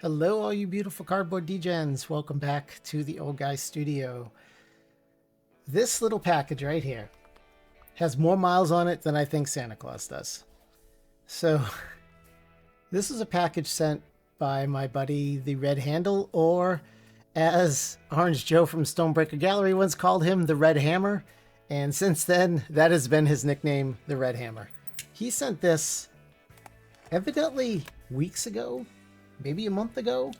Hello, all you beautiful cardboard degens. Welcome back to the Old Guy Studio. This little package right here has more miles on it than I think Santa Claus does. So, this is a package sent by my buddy, the Red Handle, or as Orange Joe from Stonebreaker Gallery once called him, the Red Hammer. And since then, that has been his nickname, the Red Hammer. He sent this evidently weeks ago, maybe a month ago,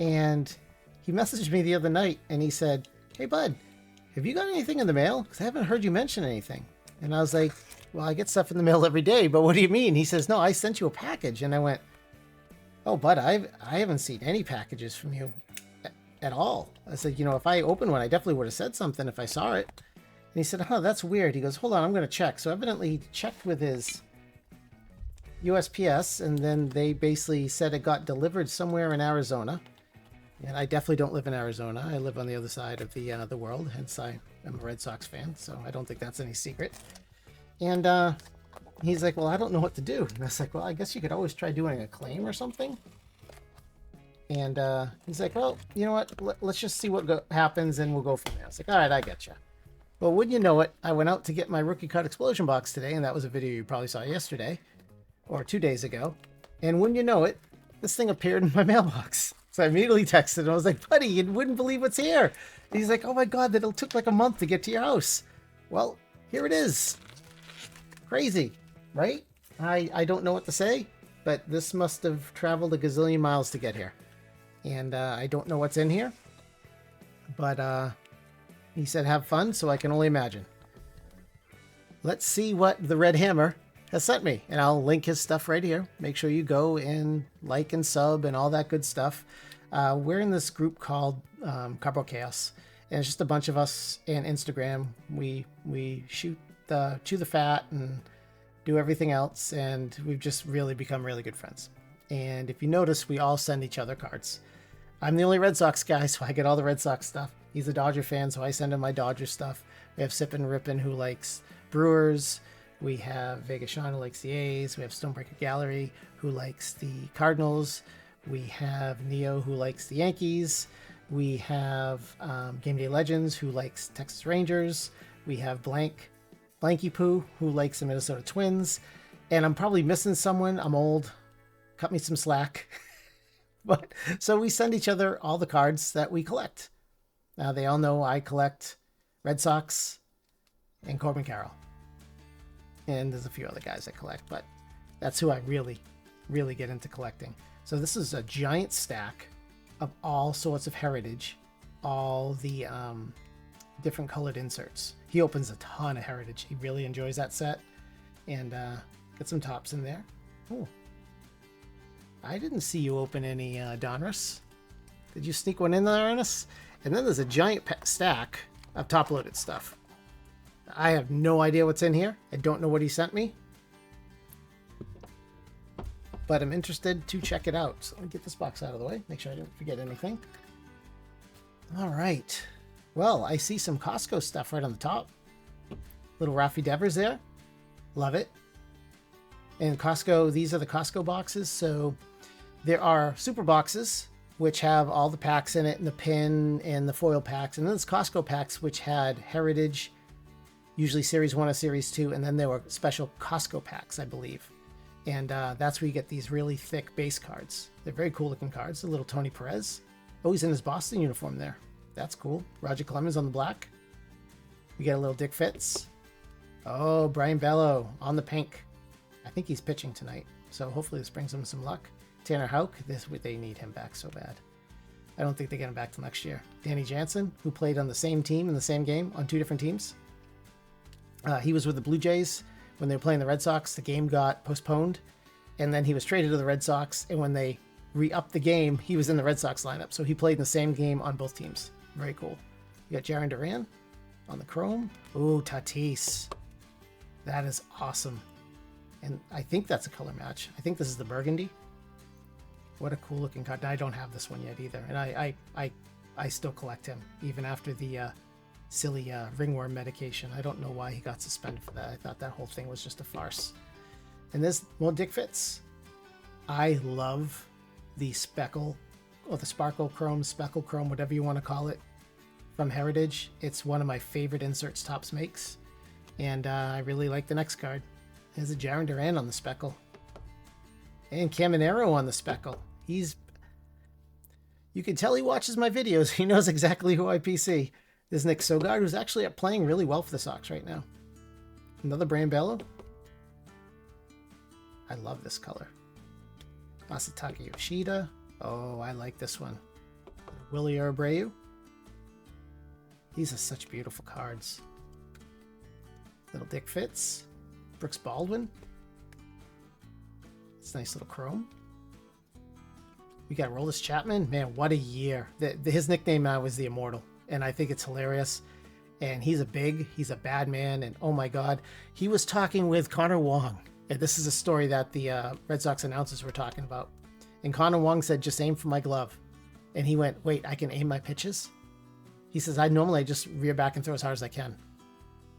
and he messaged me the other night and he said, "Hey bud, have you got anything in the mail? Because I haven't heard you mention anything." And I was like, "Well, I get stuff in the mail every day, but what do you mean?" He says, "No, I sent you a package." And I went, "Oh bud, I haven't seen any packages from you at all." I said, "You know, if I opened one, I definitely would have said something if I saw it." And he said, "Huh, that's weird." He goes, "Hold on, I'm going to check." So evidently he checked with his USPS, and then they basically said it got delivered somewhere in Arizona. And I definitely don't live in Arizona. I live on the other side of the world, hence I am a Red Sox fan, so I don't think that's any secret. And he's like, "Well, I don't know what to do." And I was like, "Well, I guess you could always try doing a claim or something." And he's like, "Well, you know what? Let's just see what happens, and we'll go from there." I was like, "All right, I get you." Well, wouldn't you know it, I went out to get my rookie card explosion box today, and that was a video you probably saw yesterday or 2 days ago. And wouldn't you know it, this thing appeared in my mailbox. So I immediately texted him. I was like, "Buddy, you wouldn't believe what's here." And he's like, "Oh my God, that it took like a month to get to your house." Well, here it is. Crazy, right? I don't know what to say, but this must have traveled a gazillion miles to get here. And I don't know what's in here, but he said have fun, so I can only imagine. Let's see what the Red Hammer has sent me, and I'll link his stuff right here. Make sure you go and like and sub and all that good stuff. We're in this group called Cardboard Chaos, and it's just a bunch of us in Instagram. We chew the fat and do everything else, and we've just really become really good friends. And if you notice, we all send each other cards. I'm the only Red Sox guy, so I get all the Red Sox stuff. He's a Dodger fan, so I send him my Dodger stuff. We have Sippin' Rippin' who likes Brewers. We have Vegas Sean who likes the A's. We have Stonebreaker Gallery who likes the Cardinals. We have Neo who likes the Yankees. We have Game Day Legends who likes Texas Rangers. We have Blanky Poo who likes the Minnesota Twins. And I'm probably missing someone. I'm old. Cut me some slack. But so we send each other all the cards that we collect. Now they all know I collect Red Sox and Corbin Carroll. And there's a few other guys I collect, but that's who I really get into collecting. So this is a giant stack of all sorts of heritage, all the different colored inserts. He opens a ton of heritage. He really enjoys that set. And get some tops in there. Oh, I didn't see you open any Donruss. Did you sneak one in there, Ernest? And then there's a giant stack of top-loaded stuff. I have no idea what's in here. I don't know what he sent me. But I'm interested to check it out. So let me get this box out of the way. Make sure I don't forget anything. All right. Well, I see some Costco stuff right on the top. Little Raffy Devers there. Love it. And Costco, these are the Costco boxes. So there are super boxes, which have all the packs in it, and the pin and the foil packs. And then there's Costco packs, which had heritage, usually Series 1 or Series 2, and then there were special Costco packs, I believe. And that's where you get these really thick base cards. They're very cool looking cards. A little Tony Perez. Oh, he's in his Boston uniform there. That's cool. Roger Clemens on the black. We get a little Dick Fitz. Oh, Brian Bello on the pink. I think he's pitching tonight, so hopefully this brings him some luck. Tanner Houck, they need him back so bad. I don't think they get him back till next year. Danny Jansen, who played on the same team in the same game on two different teams. He was with the Blue Jays when they were playing the Red Sox. The game got postponed, and then he was traded to the Red Sox, and when they re-upped the game, he was in the Red Sox lineup. So he played in the same game on both teams. Very cool. You got Jarren Duran on the Chrome. Ooh, Tatis. That is awesome. And I think that's a color match. I think this is the burgundy. What a cool looking card. I don't have this one yet either. And I still collect him even after the silly ringworm medication. I don't know why he got suspended for that. I thought that whole thing was just a farce. And there's more Dick Fitz. I love the Speckle, or the Sparkle Chrome, Speckle Chrome, whatever you want to call it, from Heritage. It's one of my favorite inserts Topps makes, and I really like the next card. There's a Jaron Duran on the Speckle, and Caminero on the Speckle. You can tell he watches my videos. He knows exactly who I PC. There's Nick Sogard, who's actually playing really well for the Sox right now. Another Brambello. I love this color. Masataka Yoshida. Oh, I like this one. Willie Abreu. These are such beautiful cards. Little Dick Fitz. Brooks Baldwin. It's a nice little chrome. We got Roldis Chapman. Man, what a year. His nickname now is the Immortal, and I think it's hilarious. And he's a bad man, and oh my God. He was talking with Connor Wong. And this is a story that the Red Sox announcers were talking about. And Connor Wong said, just aim for my glove. And he went, wait, I can aim my pitches? He says, I normally just rear back and throw as hard as I can.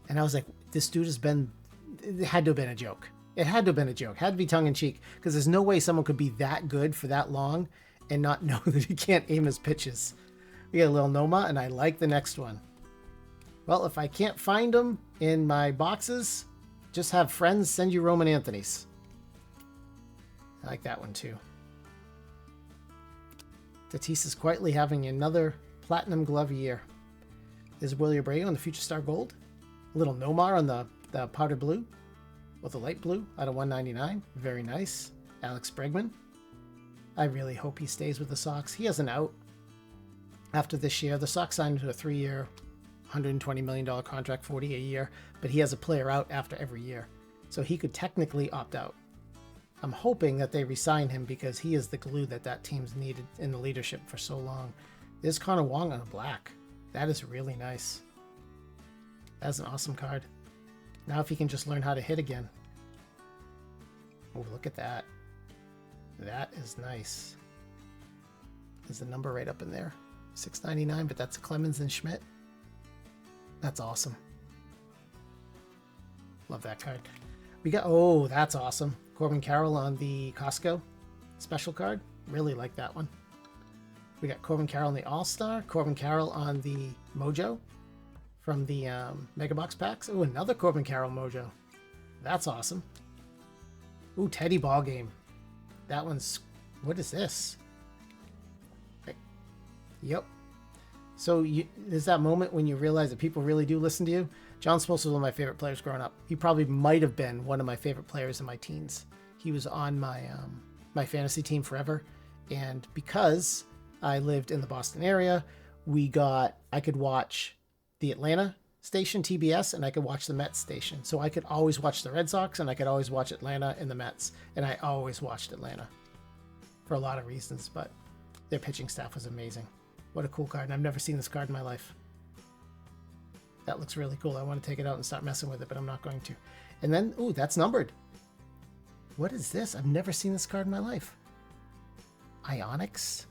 And I was like, this dude it had to have been a joke. It had to have been a joke. Had to be tongue-in-cheek. Because there's no way someone could be that good for that long and not know that he can't aim his pitches. We got a little Noma, and I like the next one. Well, if I can't find them in my boxes, just have friends send you Roman Anthony's. I like that one too. Tatis is quietly having another platinum glove year. There's Willie Abreu on the Future Star Gold. A little Nomar on the powder blue. With a light blue out of 199. Very nice. Alex Bregman. I really hope he stays with the Sox. He has an out after this year. The Sox signed him to a 3-year, $120 million contract, $40 a year, but he has a player out after every year. So he could technically opt out. I'm hoping that they re-sign him because he is the glue that team's needed in the leadership for so long. There's Connor Wong on a black. That is really nice. That's an awesome card. Now if he can just learn how to hit again. Oh, look at that. That is nice. There's the number right up in there. $6.99, but that's Clemens and Schmidt. That's awesome. Love that card. We got, oh, that's awesome. Corbin Carroll on the Costco special card. Really like that one. We got Corbin Carroll on the All-Star. Corbin Carroll on the Mojo from the Mega Box packs. Oh, another Corbin Carroll Mojo. That's awesome. Ooh, Teddy Ball Game. That one's, what is this? Yep. So there's that moment when you realize that people really do listen to you. John Smoltz was one of my favorite players growing up. He probably might have been one of my favorite players in my teens. He was on my my fantasy team forever. And because I lived in the Boston area, I could watch the Atlanta station, TBS, and I could watch the Mets station. So I could always watch the Red Sox, and I could always watch Atlanta and the Mets. And I always watched Atlanta for a lot of reasons, but their pitching staff was amazing. What a cool card, and I've never seen this card in my life. That looks really cool. I want to take it out and start messing with it, but I'm not going to. And then, ooh, that's numbered. What is this? I've never seen this card in my life. Ionics?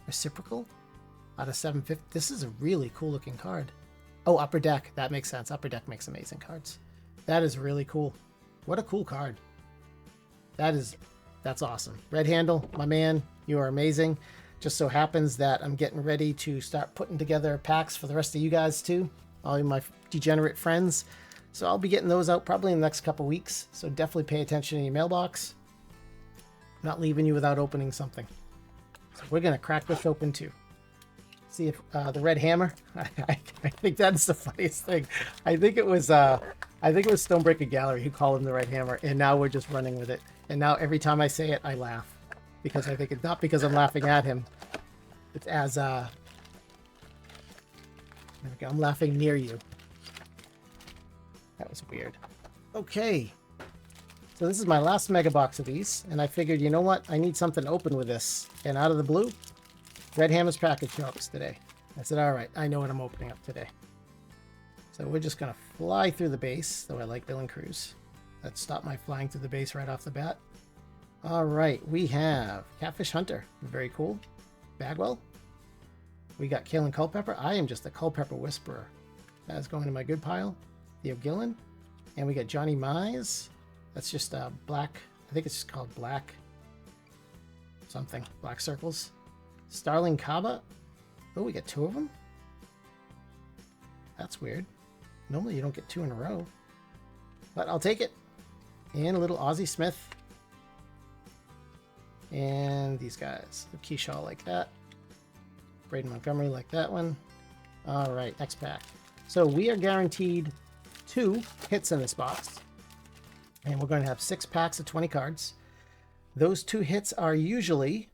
Reciprocal? Out of 750. This is a really cool looking card. Oh, Upper Deck. That makes sense. Upper Deck makes amazing cards. That is really cool. What a cool card. That's awesome. Red Handle, my man, you are amazing. Just so happens that I'm getting ready to start putting together packs for the rest of you guys too, all my degenerate friends. So I'll be getting those out probably in the next couple weeks. So definitely pay attention in your mailbox. I'm not leaving you without opening something. So we're gonna crack this open too. See if the Red Hammer. I think that's the funniest thing. I think it was Stonebreaker Gallery who called him the Red Hammer, and now we're just running with it. And now every time I say it, I laugh. Because I think it's not because I'm laughing at him. It's as, there we go, I'm laughing near you. That was weird. Okay. So this is my last mega box of these. And I figured, you know what? I need something to open with this. And out of the blue, Red Hammer's package drops today. I said, all right, I know what I'm opening up today. So we're just going to fly through the base, though I like Bill and Cruz. Let's stop my flying through the base right off the bat. All right, we have Catfish Hunter. Very cool. Bagwell. We got Kalen Culpepper. I am just a Culpepper whisperer. That is going to my good pile. Theo Gillen. And we got Johnny Mize. That's just black. I think it's just called Black something. Black circles. Starling Kaba. Oh, we get 2 of them? That's weird. Normally you don't get 2 in a row. But I'll take it. And a little Ozzie Smith. And these guys. The Keyshaw like that. Braden Montgomery like that one. Alright, next pack. So we are guaranteed 2 hits in this box. And we're going to have 6 packs of 20 cards. Those 2 hits are usually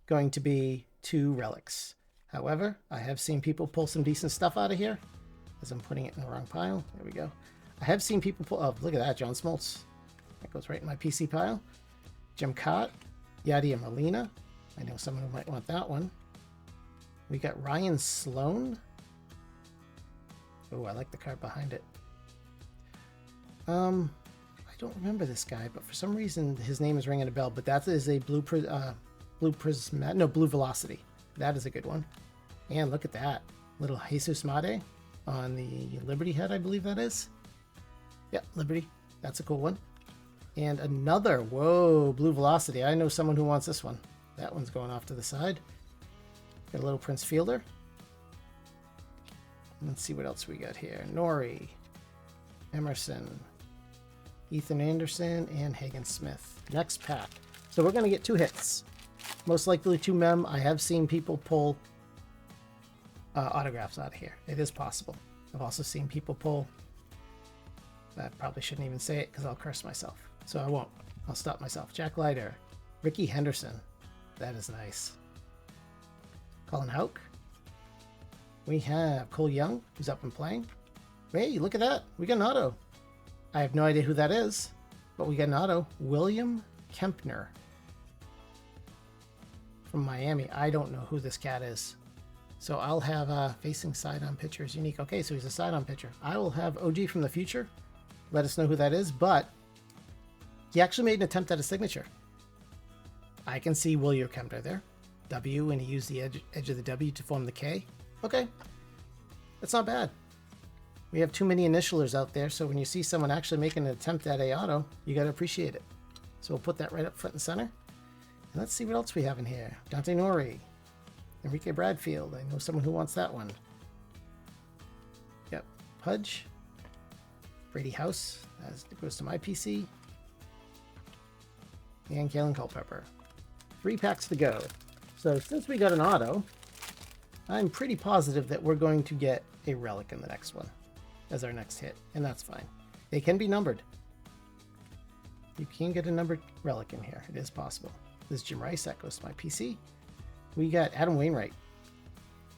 going to be 2 relics. However, I have seen people pull some decent stuff out of here. As I'm putting it in the wrong pile. There we go. I have seen people pull... Oh, look at that, John Smoltz. That goes right in my PC pile. Jim Cott. Yadier Molina. I know someone who might want that one. We got Ryan Sloan. Oh, I like the card behind it. I don't remember this guy, but for some reason his name is ringing a bell. But that is a blue Velocity. That is a good one. And look at that. Little Jesus Made on the Liberty head, I believe that is. Yeah, Liberty. That's a cool one. And another, whoa, Blue Velocity. I know someone who wants this one. That one's going off to the side. Got a little Prince Fielder. Let's see what else we got here. Nori, Emerson, Ethan Anderson, and Hagen Smith. Next pack. So we're going to get 2 hits. Most likely 2 mem. I have seen people pull autographs out of here. It is possible. I've also seen people pull... I probably shouldn't even say it because I'll curse myself. So I won't. I'll stop myself. Jack Leiter. Ricky Henderson. That is nice. Colin Houck. We have Cole Young, who's up and playing. Hey, look at that. We got an auto. I have no idea who that is, but we got an auto. William Kempner from Miami. I don't know who this cat is. So I'll have facing side-on pitcher is unique. Okay, so he's a side-on pitcher. I will have OG from the future. Let us know who that is, but he actually made an attempt at a signature. I can see William Kempner there. W, and he used the edge of the W to form the K. Okay, that's not bad. We have too many initialers out there, so when you see someone actually making an attempt at a auto, you got to appreciate it. So we'll put that right up front and center. And let's see what else we have in here. Dante Nori. Enrique Bradfield. I know someone who wants that one. Yep. Pudge. Brady House. As it goes to my PC. And Kalen Culpepper. 3 packs to go. So since we got an auto, I'm pretty positive that we're going to get a relic in the next one as our next hit, and that's fine. They can be numbered. You can get a numbered relic in here. It is possible. This is Jim Rice. That goes to my PC. We got Adam Wainwright,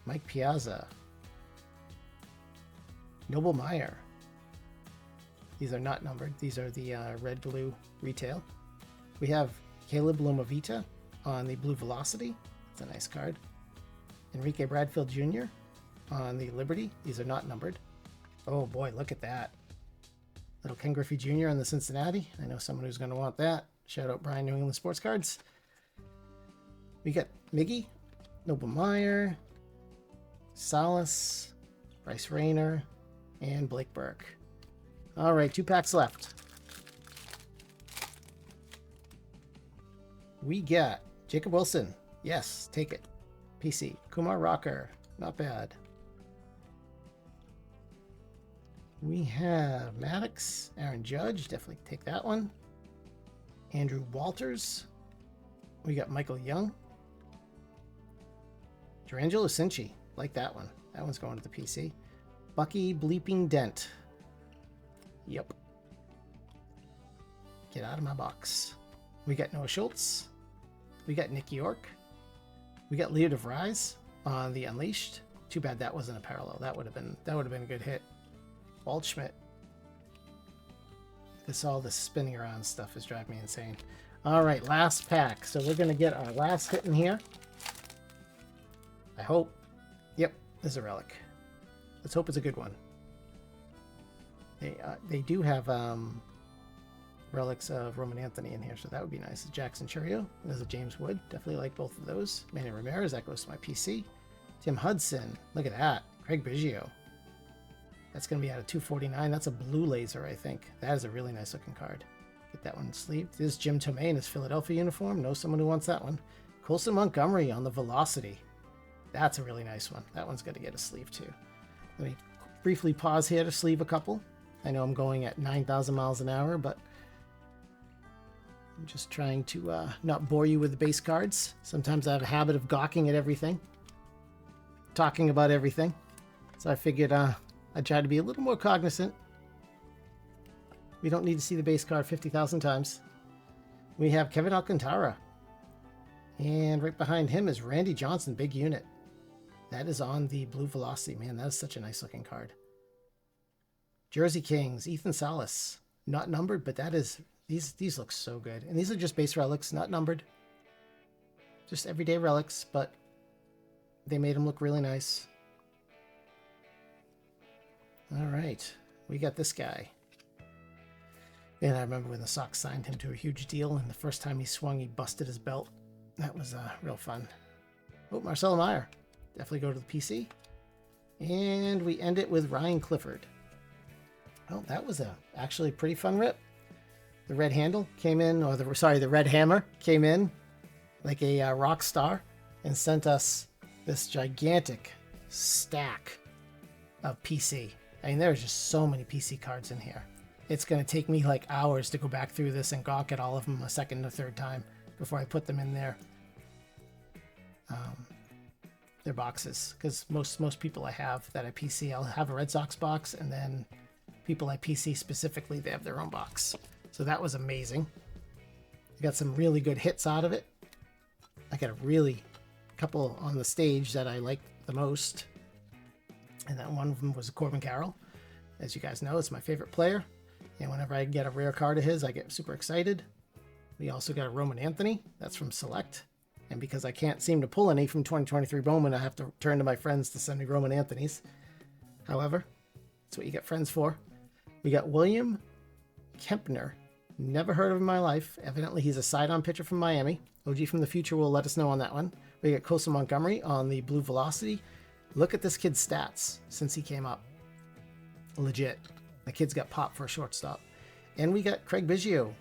Mike Piazza, Noble Meyer. These are not numbered. These are the red-blue retail. We have Caleb Lomavita on the Blue Velocity. It's a nice card. Enrique Bradfield Jr. on the Liberty. These are not numbered. Oh boy, look at that. Little Ken Griffey Jr. on the Cincinnati. I know someone who's going to want that. Shout out Brian, New England Sports Cards. We got Miggy, Noble Meyer, Salas, Bryce Rayner, and Blake Burke. All right, 2 packs left. We got Jacob Wilson. Yes, take it. PC. Kumar Rocker. Not bad. We have Maddox. Aaron Judge. Definitely take that one. Andrew Walters. We got Michael Young. Durangelo Cinci. Like that one. That one's going to the PC. Bucky Bleeping Dent. Yep. Get out of my box. We got Noah Schultz. We got Nick York. We got Leo DeVries on the Unleashed. Too bad that wasn't a parallel. That would have been a good hit. Walt Schmidt. All this spinning around stuff is driving me insane. All right, last pack. So we're gonna get our last hit in here. I hope. Yep, there's a relic. Let's hope it's a good one. They do have relics of Roman Anthony in here, so that would be nice. Jackson Churio. There's a James Wood. Definitely like both of those. Manny Ramirez. That goes to my PC. Tim Hudson. Look at that. Craig Biggio. That's going to be out of 249. That's a blue laser, I think. That is a really nice looking card. Get that one sleeved. This is Jim Tomei in his Philadelphia uniform. Know someone who wants that one. Colson Montgomery on the Velocity. That's a really nice one. That one's got to get a sleeve too. Let me briefly pause here to sleeve a couple. I know I'm going at 9,000 miles an hour, but I'm just trying to not bore you with the base cards. Sometimes I have a habit of gawking at everything, talking about everything. So I figured I'd try to be a little more cognizant. We don't need to see the base card 50,000 times. We have Kevin Alcantara. And right behind him is Randy Johnson, big unit. That is on the blue Velocity. Man, that is such a nice looking card. Jersey Kings, Ethan Salas. Not numbered, but that is... These look so good. And these are just base relics, not numbered. Just everyday relics, but they made them look really nice. All right. We got this guy. And I remember when the Sox signed him to a huge deal, and the first time he swung, he busted his belt. That was real fun. Oh, Marcelo Meyer. Definitely go to the PC. And we end it with Ryan Clifford. Oh, that was actually a pretty fun rip. The red handle came in, or the red hammer came in like a rock star and sent us this gigantic stack of PC. I mean, there's just so many PC cards in here. It's going to take me like hours to go back through this and gawk at all of them a second or third time before I put them in their boxes. Because most people I have that I PC, I'll have a Red Sox box, and then people I PC specifically, they have their own box. So that was amazing. I got some really good hits out of it. I got a couple on the stage that I liked the most. And that one of them was Corbin Carroll. As you guys know, it's my favorite player. And whenever I get a rare card of his, I get super excited. We also got a Roman Anthony. That's from Select. And because I can't seem to pull any from 2023 Bowman, I have to turn to my friends to send me Roman Anthonys. However, that's what you get friends for. We got William Kempner. Never heard of him in my life. Evidently, he's a side-on pitcher from Miami. OG from the future will let us know on that one. We got Colson Montgomery on the blue Velocity. Look at this kid's stats since he came up. Legit. The kid's got pop for a shortstop. And we got Craig Biggio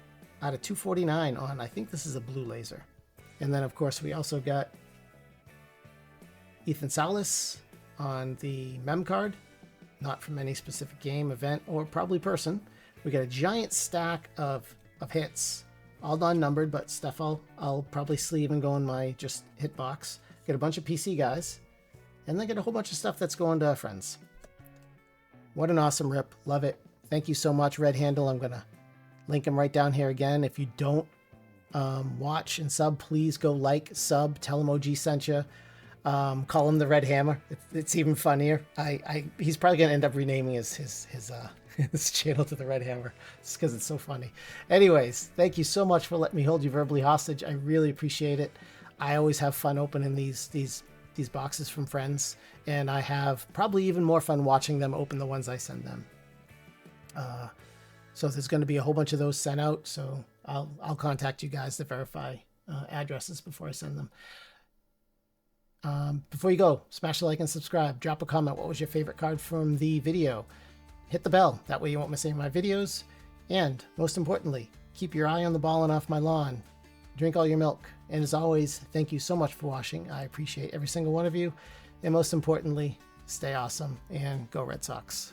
out of 249 on, I think this is a blue laser. And then, of course, we also got Ethan Salas on the mem card. Not from any specific game, event, or probably person. We got a giant stack of hits. All non-numbered, but stuff I'll probably sleeve and go in my just hit box. Get a bunch of PC guys. And then get a whole bunch of stuff that's going to friends. What an awesome rip. Love it. Thank you so much, Red Handle. I'm going to link him right down here again. If you don't watch and sub, please go like, sub, tell him OG sent you. Call him the Red Hammer. It's even funnier. He's probably going to end up renaming his channel to the Red Hammer just because it's so funny. Anyways, thank you so much for letting me hold you verbally hostage. I really appreciate it. I always have fun opening these boxes from friends, and I have probably even more fun watching them open the ones I send them. So there's going to be a whole bunch of those sent out, so I'll contact you guys to verify addresses before I send them. Before you go, smash the like and subscribe. Drop a comment. What was your favorite card from the video? Hit the bell. That way you won't miss any of my videos. And most importantly, keep your eye on the ball and off my lawn. Drink all your milk. And as always, thank you so much for watching. I appreciate every single one of you. And most importantly, stay awesome and go Red Sox.